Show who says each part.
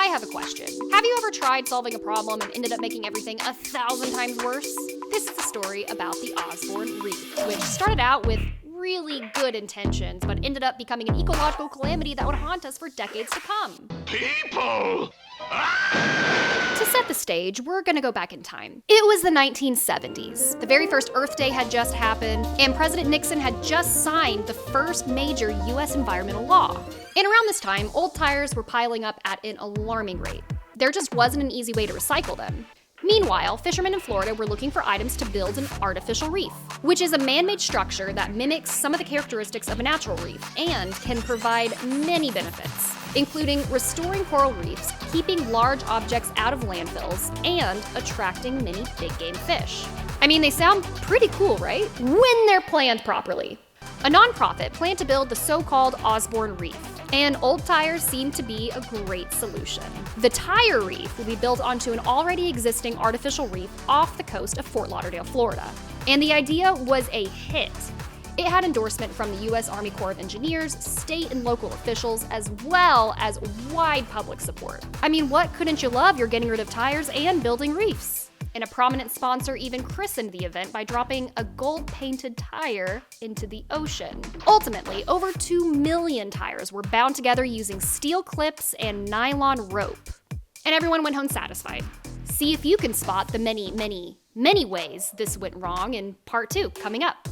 Speaker 1: have a question. Have you ever tried solving a problem and ended up making everything 1,000 times worse? This is a story about the Osborne Reef, which started out with really good intentions, but ended up becoming an ecological calamity that would haunt us for decades to come.
Speaker 2: People!
Speaker 1: To set the stage, we're gonna go back in time. It was the 1970s. The very first Earth Day had just happened, and President Nixon had just signed the first major US environmental law. And around this time, old tires were piling up at an alarming rate. There just wasn't an easy way to recycle them. Meanwhile, fishermen in Florida were looking for items to build an artificial reef, which is a man-made structure that mimics some of the characteristics of a natural reef and can provide many benefits, including restoring coral reefs, keeping large objects out of landfills, and attracting many big game fish. I mean, they sound pretty cool, right? When they're planned properly. A nonprofit planned to build the so-called Osborne Reef, and old tires seemed to be a great solution. The tire reef will be built onto an already existing artificial reef off the coast of Fort Lauderdale, Florida. And the idea was a hit. It had endorsement from the U.S. Army Corps of Engineers, state and local officials, as well as wide public support. I mean, what couldn't you love? You're getting rid of tires and building reefs. And a prominent sponsor even christened the event by dropping a gold-painted tire into the ocean. Ultimately, over 2 million tires were bound together using steel clips and nylon rope. And everyone went home satisfied. See if you can spot the many, many, many ways this went wrong in part 2 coming up.